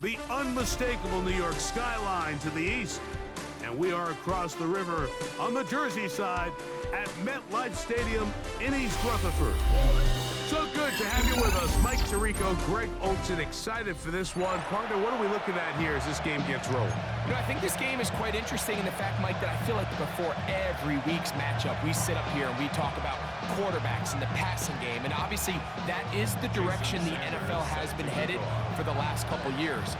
The unmistakable New York skyline to the east. And we are across the river on the Jersey side at MetLife Stadium in East Rutherford. So good to have you with us. Mike Tirico, Greg Olson, excited for this one. Partner, what are we looking at here as this game gets rolling? You know, I think this game is quite interesting in the fact, Mike, that I feel like before every week's matchup, we sit up here and we talk about quarterbacks in the passing game. And obviously, that is the direction the NFL has been headed for the last couple years.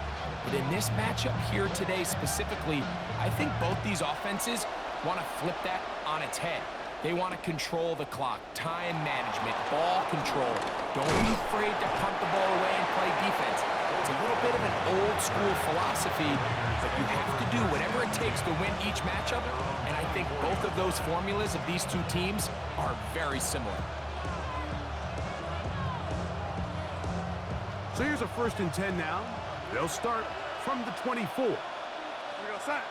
But in this matchup here today specifically, I think both these offenses want to flip that on its head. They want to control the clock, time management, ball control. Don't be afraid to punt the ball away and play defense. It's a little bit of an old school philosophy, but you have to do whatever it takes to win each matchup. And I think both of those formulas of these two teams are very similar. So here's a 1st and 10 now. They'll start from the 24. Here we go, set.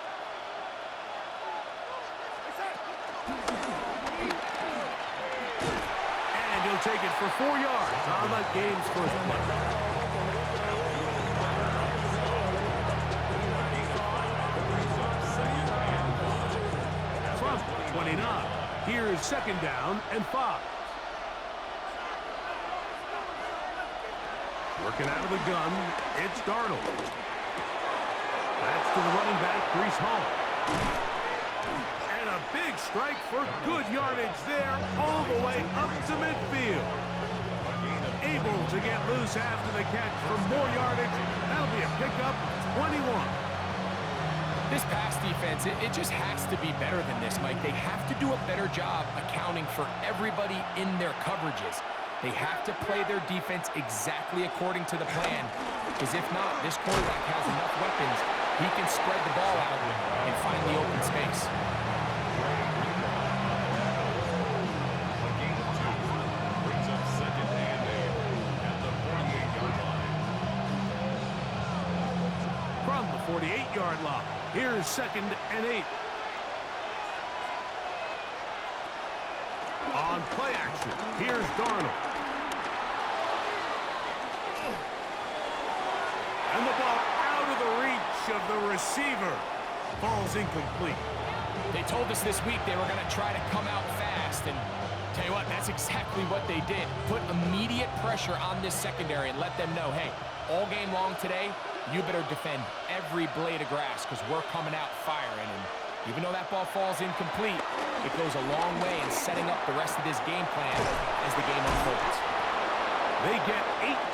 And he'll take it for 4 yards on that game's first play. From 29, here's 2nd down and 5. Working out of the gun, it's Darnold. That's to the running back, Breece Hall. And a big strike for good yardage there, all the way up to midfield. Able to get loose after the catch for more yardage. That'll be a pickup of 21. This pass defense, it just has to be better than this, Mike. They have to do a better job accounting for everybody in their coverages. They have to play their defense exactly according to the plan, because if not, this quarterback has enough weapons. He can spread the ball out and find the open space. From the 48-yard line, here's 2nd and 8. On play action, here's Darnold. And the ball out of the reach of the receiver. Falls incomplete. They told us this week they were going to try to come out fast, and tell you what, that's exactly what they did. Put immediate pressure on this secondary and let them know, hey, all game long today, you better defend every blade of grass because we're coming out firing. And even though that ball falls incomplete, it goes a long way in setting up the rest of this game plan as the game unfolds. They get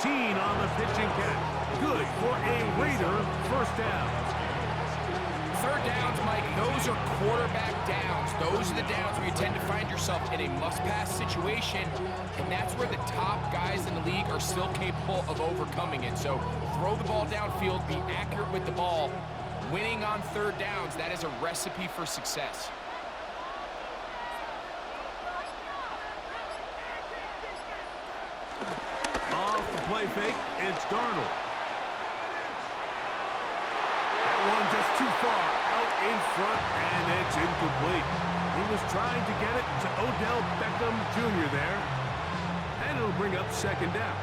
18 on the pitching catch. Good for a Raider 1st down. 3rd downs, Mike, those are quarterback downs. Those are the downs where you tend to find yourself in a must-pass situation, and that's where the top guys in the league are still capable of overcoming it. So throw the ball downfield, be accurate with the ball. Winning on 3rd downs, that is a recipe for success. Off the play fake, it's Darnold. That one just too far out in front, and it's incomplete. He was trying to get it to Odell Beckham Jr. there, and it'll bring up 2nd down.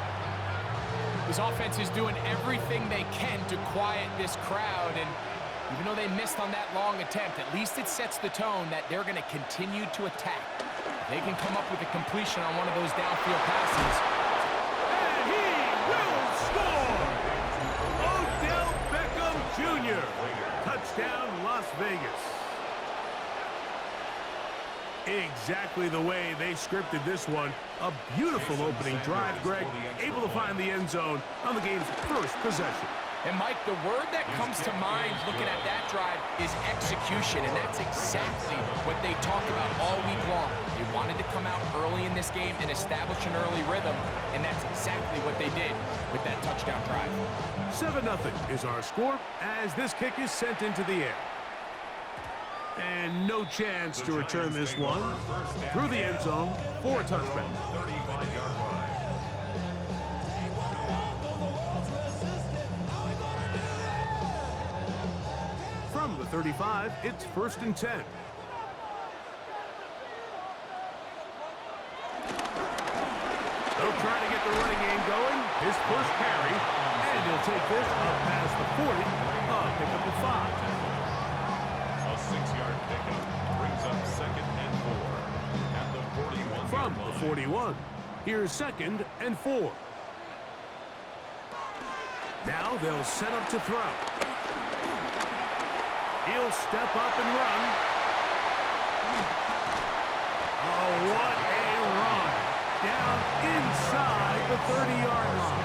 This offense is doing everything they can to quiet this crowd, and even though they missed on that long attempt, at least it sets the tone that they're going to continue to attack. If they can come up with a completion on one of those downfield passes. And he will score! Odell Beckham Jr. Touchdown, Las Vegas. Exactly the way they scripted this one. A beautiful opening drive, Greg. Able to find the end zone on the game's 1st possession. And, Mike, the word that comes to mind looking at that drive is execution, and that's exactly what they talked about all week long. They wanted to come out early in this game and establish an early rhythm, and that's exactly what they did with that touchdown drive. 7-0 is our score as this kick is sent into the air. And no chance to return this one through the end zone for a touchback. From the 35, it's 1st and 10. They'll try to get the running game going. His first carry. And he'll take this up past the 40. Pick up a 5. A 6-yard pickup brings up 2nd and 4 at the 41. From the 41. Here's 2nd and 4. Now they'll set up to throw. He'll step up and run. Oh, what a run. Down inside the 30-yard line.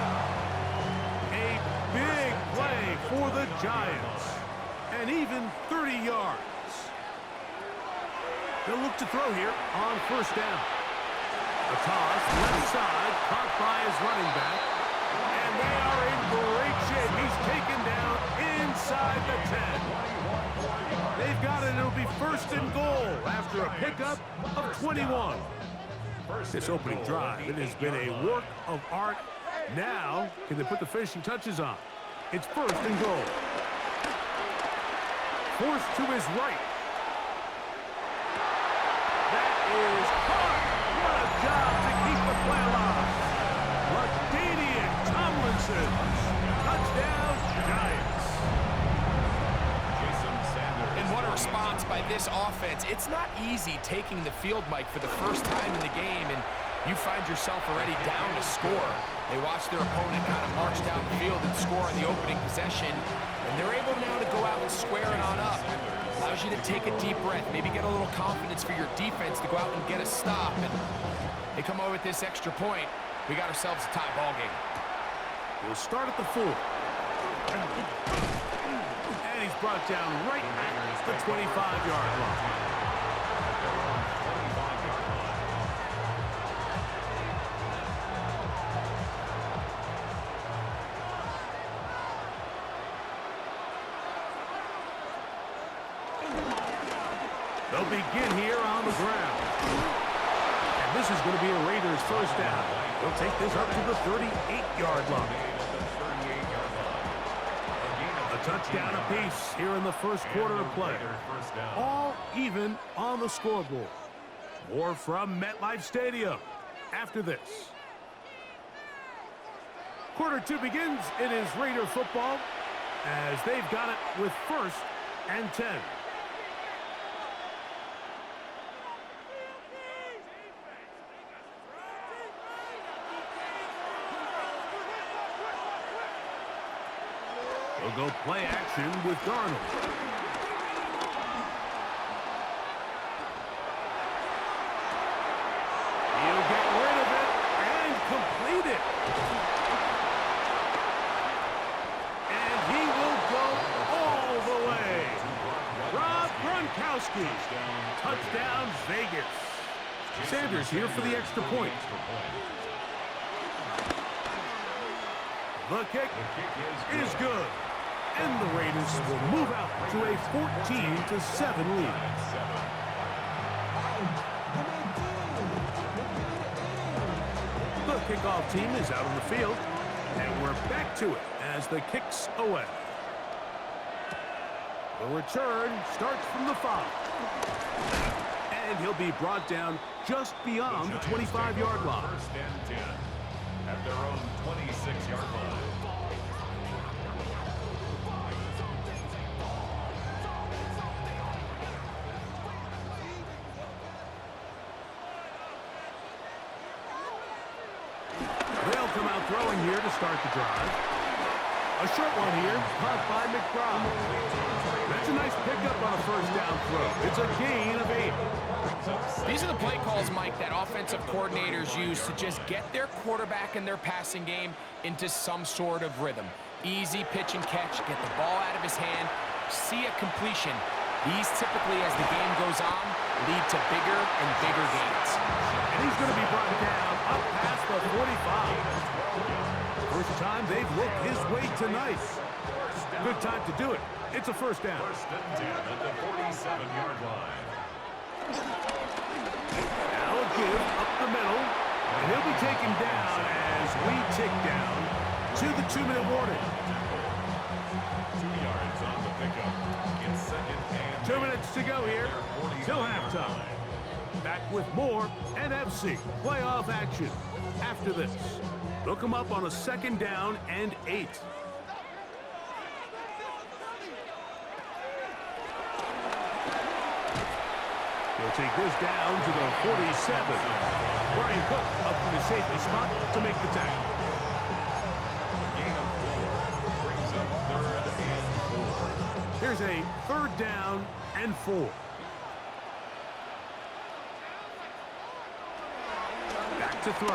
A big play for the Giants. And even 30 yards. They'll look to throw here on first down. A toss, left side, caught by his running back. And they are in great shape. He's taken down inside the 10. They've got it. It'll be 1st and goal after a pickup of 21. This opening drive, it has been a work of art. Now, can they put the finishing touches on? It's 1st and goal. Forced to his right. That is hard. What a job to keep the play alive. LaDainian Tomlinson. Touchdown, Giants. And what a response by this offense. It's not easy taking the field, Mike, for the first time in the game, and you find yourself already down to score. They watch their opponent kind of march down the field and score on the opening possession, and they're able now to go out and square it on up. Allows you to take a deep breath, maybe get a little confidence for your defense to go out and get a stop, and they come over with this extra point. We got ourselves a tie ball game. We'll start at the 4. And he's brought down right at the 25-yard line. They'll begin here on the ground. And this is going to be a Raiders first down. They'll take this up to the 38-yard line. A touchdown apiece here in the first quarter of play. All even on the scoreboard. More from MetLife Stadium after this. Quarter 2 begins. It is Raider football as they've got it with 1st and 10. They'll go play action with Darnold. He'll get rid of it and complete it. And he will go all the way. Rob Gronkowski. Touchdown, Vegas. Sanders here for the extra point. The kick is good. And the Raiders will move out to a 14-7 lead. The kickoff team is out on the field, and we're back to it as the kick's away. The return starts from the 5. And he'll be brought down just beyond the 25-yard line. 1st and 10 at their own 26-yard line. They'll come out throwing here to start the drive. A short one here, caught by McBride. That's a nice pickup on a first down throw. It's a gain of 8. These are the play calls, Mike, that offensive coordinators use to just get their quarterback and their passing game into some sort of rhythm. Easy pitch and catch, get the ball out of his hand, see a completion. These typically, as the game goes on, lead to bigger and bigger gains. And he's going to be brought down up past the 45. First time they've looked his way tonight. Good time to do it. It's a first down. 1st and 10 at the 47-yard line. Now a give up the middle. And he'll be taken down as we tick down to the 2-minute warning. 2 yards on the pickup. It's 2nd and 2 minutes to go here till halftime. back with more NFC playoff action after this. Look them up on a 2nd down and 8. He'll take this down to the 47. Brian Cook up to the safety spot to make the tackle. Gain of 4 brings up 3rd and 4. Here's a 3rd down and 4. Back to throw.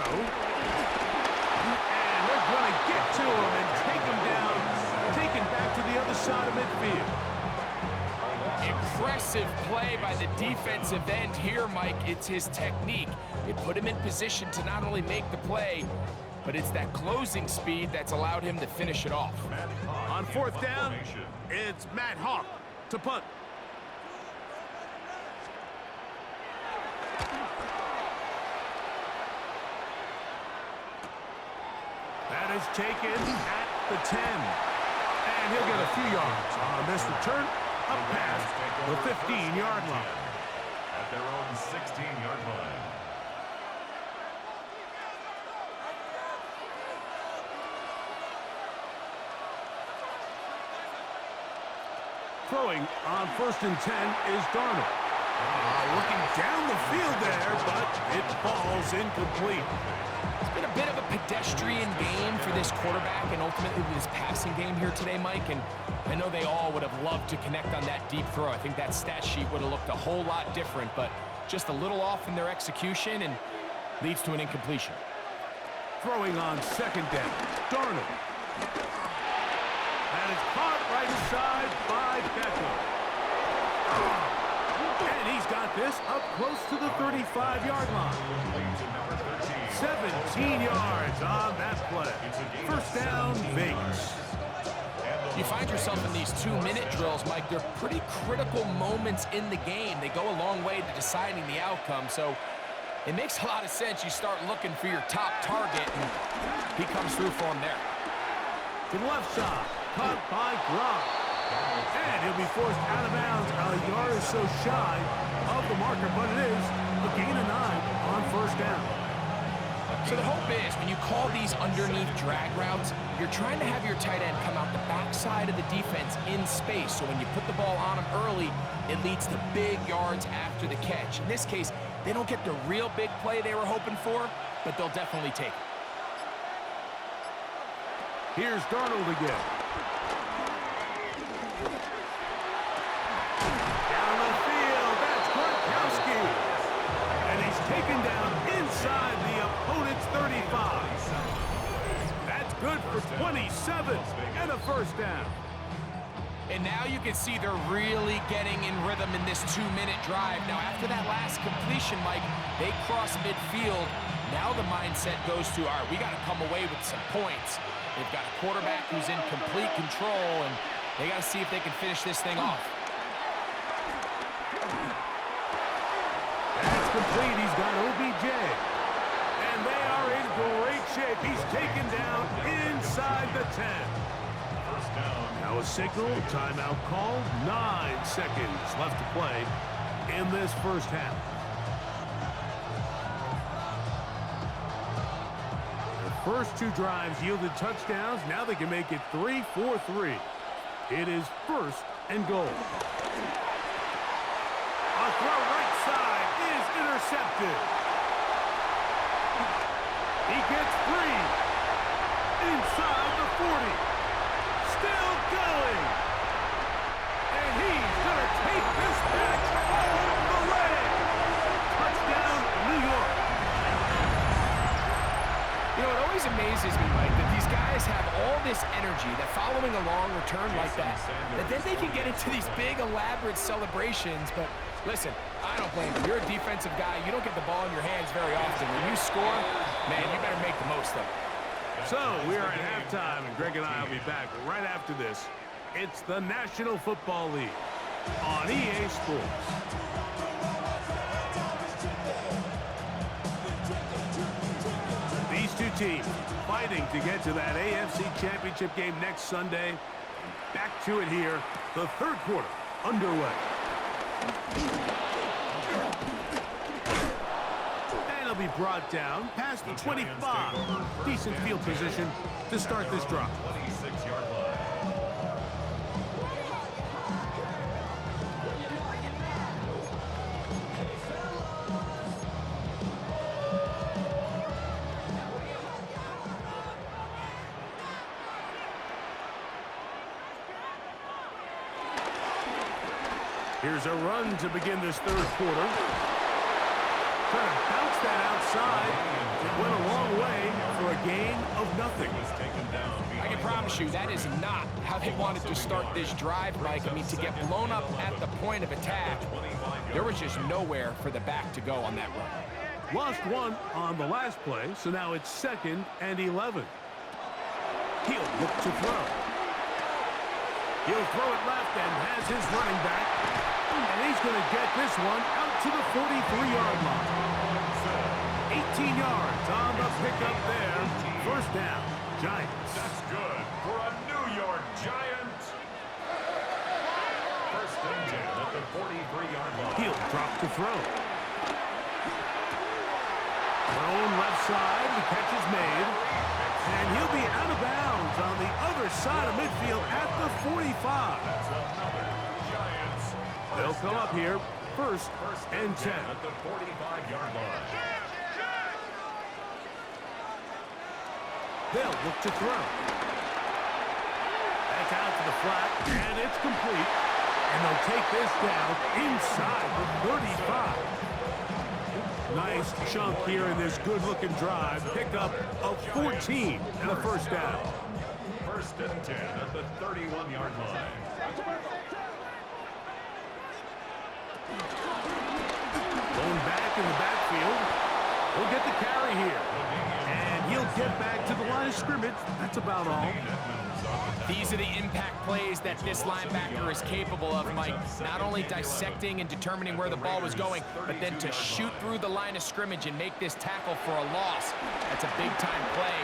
And they're going to get to him and take him down, taken back to the other side of midfield. Impressive play by the defensive end here, Mike. It's his technique. It put him in position to not only make the play, but it's that closing speed that's allowed him to finish it off. On 4th down, it's Matt Hawk to punt. That is taken at the 10. And he'll get a few yards on this return up past the 15-yard line. At their own 16-yard line. Throwing on 1st and 10 is Darnold. Looking down the field there, but it falls incomplete. It's been a bit of a pedestrian game for this quarterback and ultimately this passing game here today, Mike. And I know they all would have loved to connect on that deep throw. I think that stat sheet would have looked a whole lot different, but just a little off in their execution and leads to an incompletion. Throwing on 2nd down, Darnold. And it's caught right side by Beckham. And he's got this up close to the 35-yard line. 17 yards on that play. 1st down, Vegas. You find yourself in these 2-minute drills, Mike. They're pretty critical moments in the game. They go a long way to deciding the outcome. So it makes a lot of sense. You start looking for your top target, and he comes through for him there. To the left side, caught by Gronk. And he'll be forced out of bounds a yard or so shy of the marker, but it is a gain of 9 on 1st down. So the hope is when you call these underneath drag routes, you're trying to have your tight end come out the backside of the defense in space. So when you put the ball on him early, it leads to big yards after the catch. In this case, they don't get the real big play they were hoping for, but they'll definitely take it. Here's Darnold again. Down the field, that's Gronkowski. And he's taken down inside the opponent's 35. That's good for 27 and a 1st down. And now you can see they're really getting in rhythm in this 2-minute drive. Now, after that last completion, Mike, they cross midfield. Now the mindset goes to, all right, we got to come away with some points. They've got a quarterback who's in complete control, and they got to see if they can finish this thing off. That's complete. He's got OBJ. And they are in great shape. He's taken down inside the 10. First down. Now a signal, timeout called. 9 seconds left to play in this 1st half. The first 2 drives yielded touchdowns. Now they can make it 3-4-3. It is 1st and goal. A throw right side is intercepted. He gets 3 inside the 40. Still going. And he's going to take this back all the way. Touchdown, New York. You know, it always amazes me, Mike, that these guys have all this energy that following a long return like that then they can get into these big, elaborate celebrations. But listen, I don't blame you. You're a defensive guy. You don't get the ball in your hands very often. When you score, man, you better make the most of it. So we are at halftime, and Greg and I will be back right after this. It's the National Football League on EA Sports. These 2 teams fighting to get to that AFC Championship game next Sunday. Back to it here, the 3rd quarter underway. be brought down past the 25. Decent field position to start this drive. 26-yard line. Here's a run to begin this third quarter. Trying to bounce that outside. It went a long way for a gain of nothing. I can promise you that is not how they wanted to start this drive, Mike. I mean, to get blown up at the point of attack, there was just nowhere for the back to go on that run. Lost one on the last play, so now it's 2nd and 11. He'll look to throw. He'll throw it left and has his running back. And he's going to get this one out to the 43-yard line. 18 yards on the pickup there. First down, Giants. That's good for a New York Giant. First and 10 at the 43-yard line. He'll drop to throw. Thrown left side, the catch is made. And he'll be out of bounds on the other side of midfield at the 45. That's another Giants. They'll come up here, first and 10. At the 45-yard line. They'll look to throw. That's out to the flat, and it's complete. And they'll take this down inside the 35. Nice chunk here in this good-looking drive. Pickup of 14 and a first down. First and 10 at the 31-yard line. Going back in the backfield. He'll get the carry here. And he'll get back to the line of scrimmage. That's about all. These are the impact plays that this linebacker is capable of, Mike. Not only dissecting and determining where the ball was going, but then to shoot through the line of scrimmage and make this tackle for a loss. That's a big-time play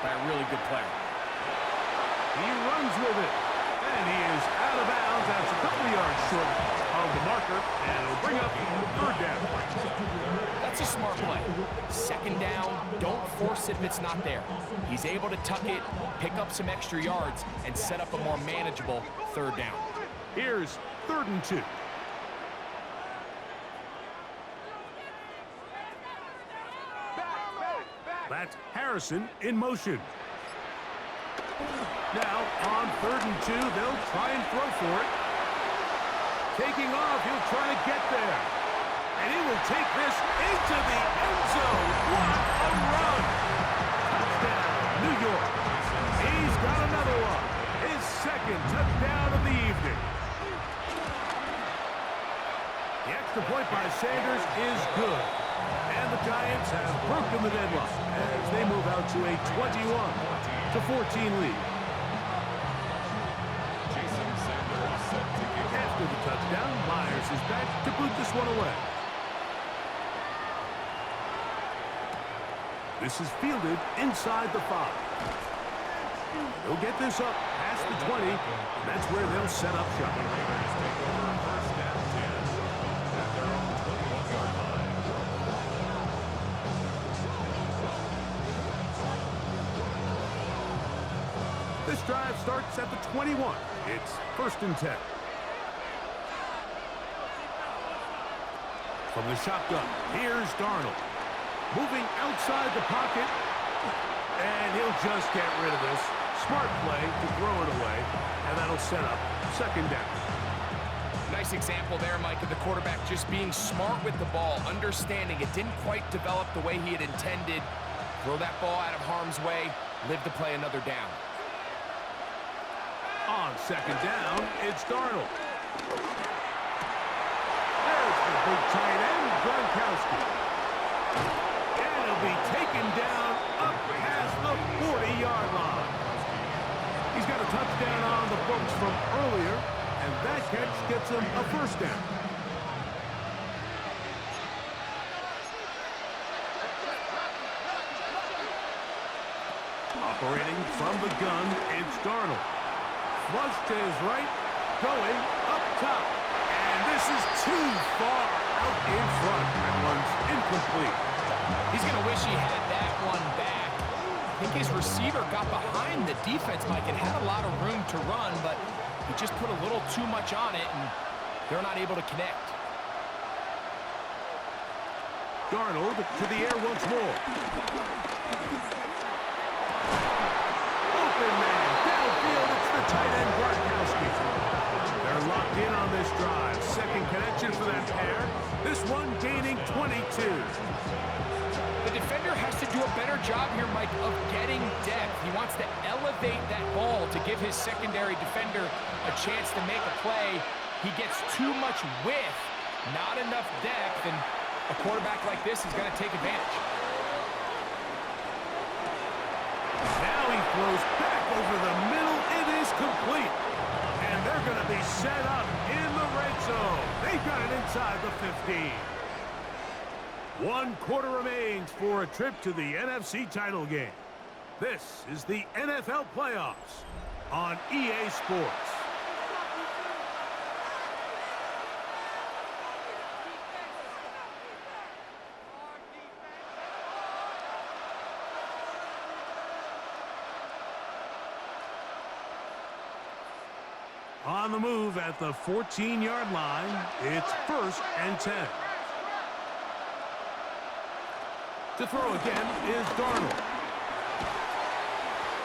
by a really good player. He runs with it. And he is out of bounds. That's a couple of yards short of the marker. And it'll bring up third down. That's a smart play. Second down, don't force it if it's not there. He's able to tuck it, pick up some extra yards, and set up a more manageable third down. Here's 3rd and 2. That's Harrison in motion. Now, on 3rd and 2, they'll try and throw for it. Taking off, he'll try to get there. And he will take this into the end zone. What a run! Touchdown, New York. He's got another one. His 2nd touchdown of the evening. The extra point by Sanders is good. And the Giants have broken the deadlock as they move out to a 21-14 lead. Jason Sanders set to kick off. After the touchdown, Myers is back to boot this one away. This is fielded inside the 5. They'll get this up past the 20, and that's where they'll set up shop. Raiders take over first and 10 at their own 21-yard line. This drive starts at the 21. It's 1st and 10. From the shotgun, here's Darnold. Moving outside the pocket, and he'll just get rid of this. Smart play to throw it away, and that'll set up 2nd down. Nice example there, Mike, of the quarterback just being smart with the ball, understanding it didn't quite develop the way he had intended. Throw that ball out of harm's way, live to play another down. On 2nd down, it's Darnold. There's the big tight end, Gronkowski. And he'll be taken down up past the 40-yard line. He's got a touchdown on the books from earlier, and that catch gets him a first down. Operating from the gun, it's Darnold. Flush to his right, going up top. And this is too far out in front. That one's incomplete. He's going to wish he had that one back. I think his receiver got behind the defense, Mike, and had a lot of room to run, but he just put a little too much on it, and they're not able to connect. Darnold to the air once more. Open man, downfield, it's the tight end, Gronkowski. They're locked in on this drive. Second connection for that pair. This one gaining 22. The defender has to do a better job here, Mike, of getting depth. He wants to elevate that ball to give his secondary defender a chance to make a play. He gets too much width, not enough depth, and a quarterback like this is going to take advantage. Now he throws back over the middle. It is complete. And they're going to be set up in the red zone. They've got it inside the 15. 1 quarter remains for a trip to the NFC title game. This is the NFL playoffs on EA Sports. On the move at the 14-yard line, it's 1st and 10. To throw again is Darnold.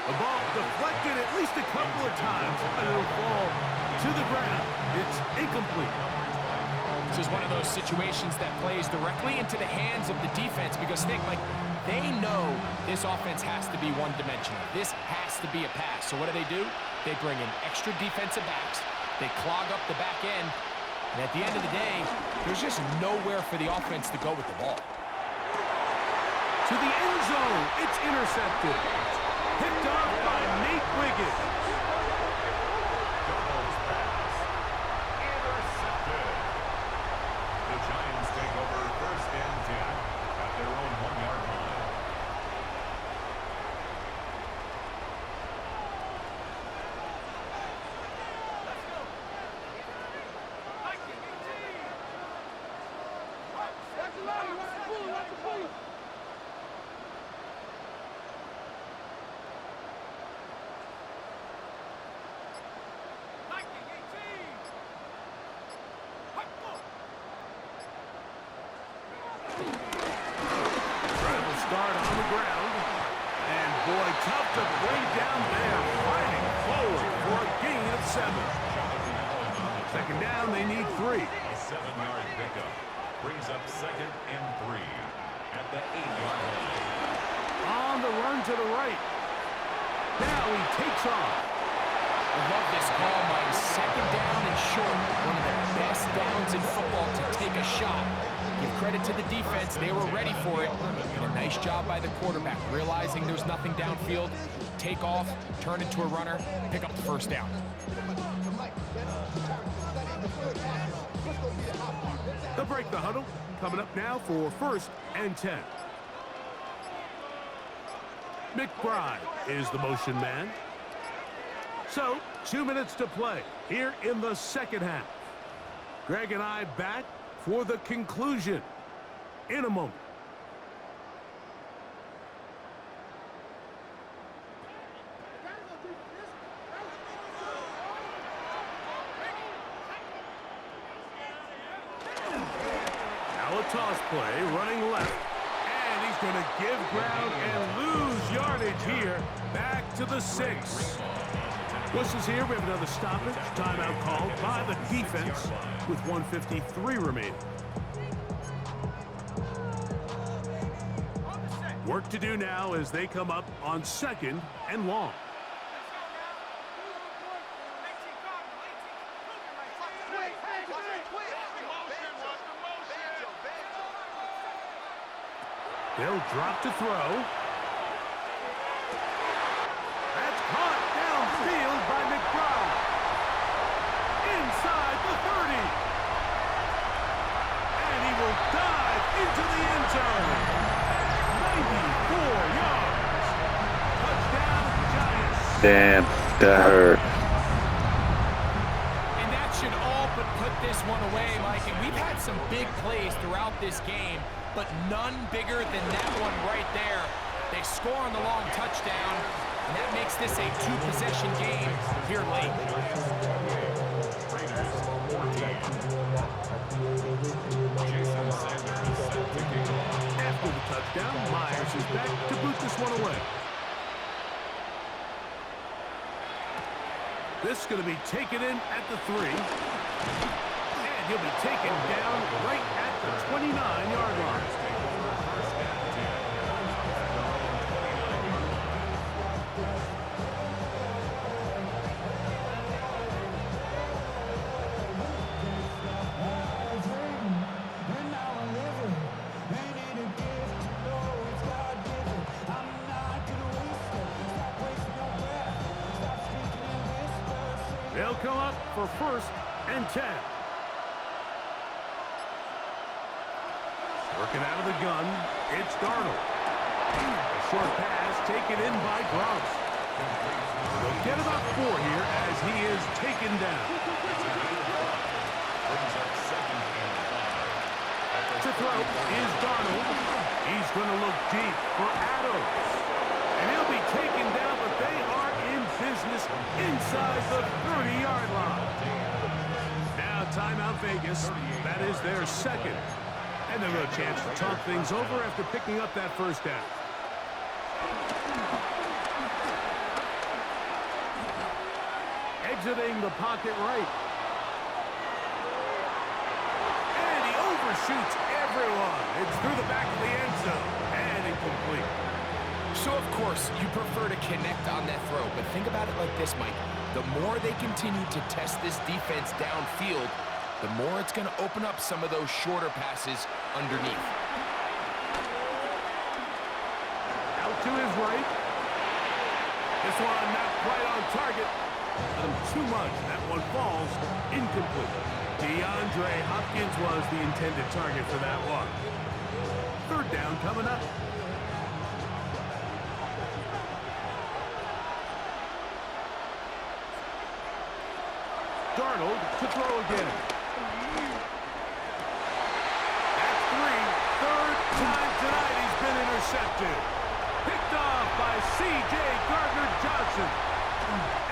The ball deflected at least a couple of times, and it'll fall to the ground. It's incomplete. This is one of those situations that plays directly into the hands of the defense because, think, Mike, they know this offense has to be one-dimensional. This has to be a pass. So what do? They bring in extra defensive backs. They clog up the back end. And at the end of the day, there's just nowhere for the offense to go with the ball. To the end zone, it's intercepted. Picked off by Nate Wiggins. Darnold's pass. Intercepted. The Giants take over 1st and 10 at their own 1-yard line. Travel start on the ground. And boy, tough to bring down there. Fighting forward for a gain of 7. Second down, they need 3. A 7-yard pickup brings up 2nd and 3 at the 8-yard line. On the run to the right. Now he takes off. I love this call, Mike. 2nd down and short. One of the best downs in football to take a shot. Give credit to the defense. They were ready for it. And a nice job by the quarterback, realizing there's nothing downfield. Take off, turn into a runner, pick up the 1st down. They'll break the huddle. Coming up now for 1st and 10. McBride is the motion man. So, 2 minutes to play here in the second half. Greg and I back for the conclusion in a moment. Now a toss play, running left. And he's going to give ground and lose yardage here. Back to the 6. Whistles here. We have another stoppage. Timeout called by the defense with 1:53 remaining. Work to do now as they come up on 2nd and long. They'll drop to throw. That's caught downfield by McBride. Inside the 30. And he will dive into the end zone. 94 yards. Touchdown, Giants. Damn, that hurt. And that should all but put this one away, Mike. And we've had some big plays throughout this game, but none bigger than that one right there. They score on the long touchdown, and that makes this a two-possession game here late. After the touchdown, Myers is back to boot this one away. This is going to be taken in at the 3. And he'll be taken down right at the 29-yard line. They'll come up for 1st and 10. Working out of the gun, it's Darnold. A short pass taken in by Gross. They'll get about 4 here as he is taken down. To throw is Darnold. He's going to look deep for Adams. And he'll be taken down, but they are in business inside the 30-yard line. Now timeout Vegas. That is their second. And they'll have a chance to talk things over after picking up that first down. Exiting the pocket right. And he overshoots everyone. It's through the back of the end zone. And incomplete. So, of course, you prefer to connect on that throw, but think about it like this, Mike. The more they continue to test this defense downfield, the more it's going to open up some of those shorter passes underneath. Out to his right. This one not quite on target. Too much. That one falls incomplete. DeAndre Hopkins was the intended target for that one. 3rd down coming up. Darnold to throw again. At 3, 3rd time tonight he's been intercepted. Picked off by C.J. Gardner-Johnson.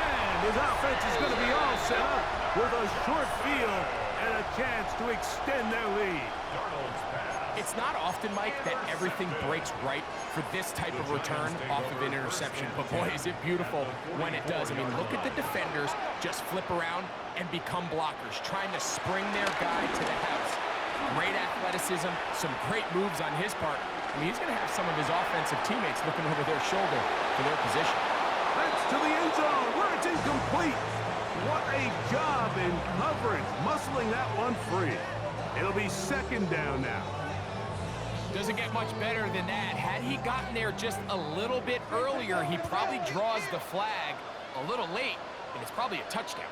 And his offense is going to be all set up with a short field and a chance to extend their lead. It's not often, Mike, that everything breaks right for this type of return off of an interception. But boy, is it beautiful when it does. I mean, look at the defenders just flip around and become blockers, trying to spring their guy to the house. Great athleticism, some great moves on his part. I mean, he's going to have some of his offensive teammates looking over their shoulder for their position. That's to the end zone where it's incomplete. What a job in coverage, muscling that one free. It'll be 2nd down now. Doesn't get much better than that. Had he gotten there just a little bit earlier, he probably draws the flag a little late, and it's probably a touchdown.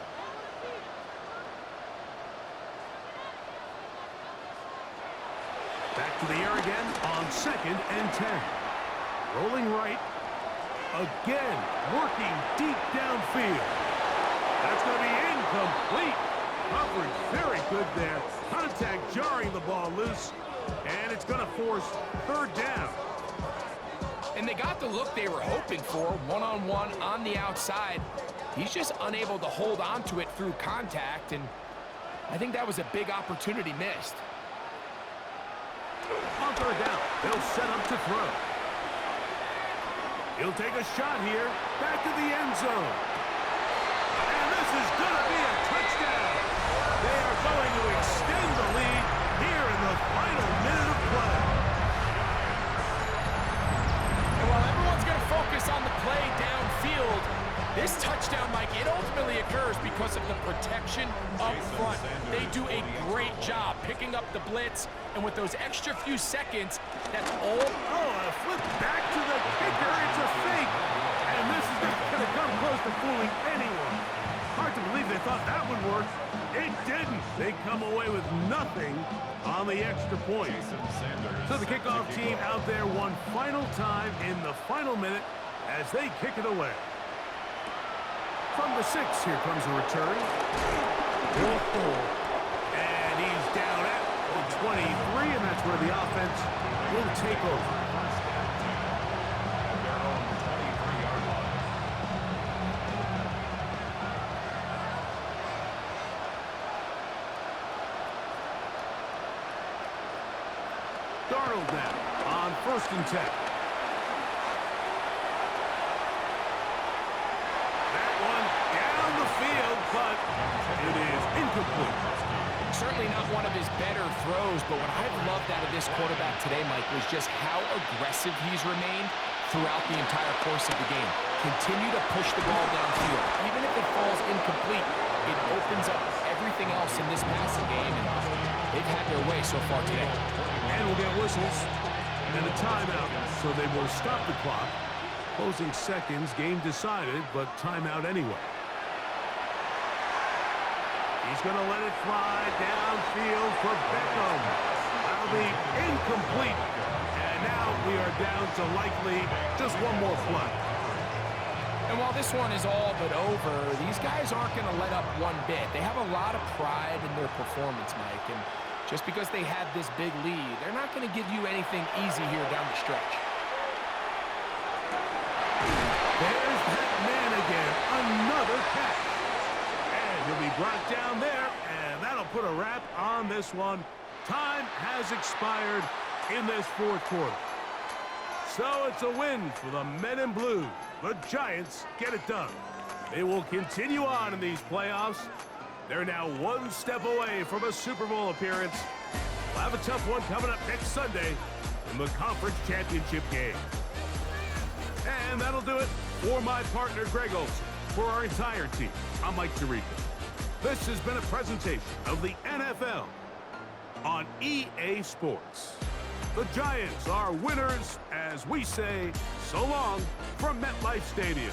Back to the air again on 2nd and 10. Rolling right. Again, working deep downfield. That's going to be incomplete. Coverage very good there. Contact jarring the ball loose. And it's going to force 3rd down. And they got the look they were hoping for, one-on-one on the outside. He's just unable to hold on to it through contact, and I think that was a big opportunity missed. On 3rd down, they'll set up to throw. He'll take a shot here, back to the end zone. And this is going to be a touchdown. They are going to extend the lead here in the final minute of play. And while everyone's going to focus on the play downfield, this touchdown, Mike, it ultimately occurs because of the protection up front. They do a great job picking up the blitz, and with those extra few seconds, that's all. Oh, a flip back to the kicker. It's a fake. And this is not going to come close to fooling anyone. Hard to believe they thought that would work. It didn't. They come away with nothing on the extra point. So the kickoff team out there one final time in the final minute as they kick it away. From the 6, here comes a return. And he's down at the 23, and that's where the offense will take over. First and 10 at their own 23-yard line. Darnold now on 1st and 10. That one down the field, but it is incomplete. Certainly not one of his better throws, but what I've loved out of this quarterback today, Mike, was just how aggressive he's remained throughout the entire course of the game. Continue to push the ball downfield. Even if it falls incomplete, it opens up everything else in this passing game, and they've had their way so far today. And we'll get whistles and a timeout, so they will stop the clock. Closing seconds, game decided, but timeout anyway. He's going to let it fly downfield for Beckham. That'll be incomplete. And now we are down to likely just one more play. And while this one is all but over, these guys aren't going to let up one bit. They have a lot of pride in their performance, Mike. And just because they have this big lead, they're not going to give you anything easy here down the stretch. There's that man again. Another catch. And he'll be brought down there, and that'll put a wrap on this one. Time has expired in this 4th quarter. So it's a win for the men in blue. The Giants get it done. They will continue on in these playoffs. They're now one step away from a Super Bowl appearance. We'll have a tough one coming up next Sunday in the Conference Championship game. And that'll do it for my partner, Greg Olsen. For our entire team, I'm Mike Tirico. This has been a presentation of the NFL on EA Sports. The Giants are winners as we say so long from MetLife Stadium.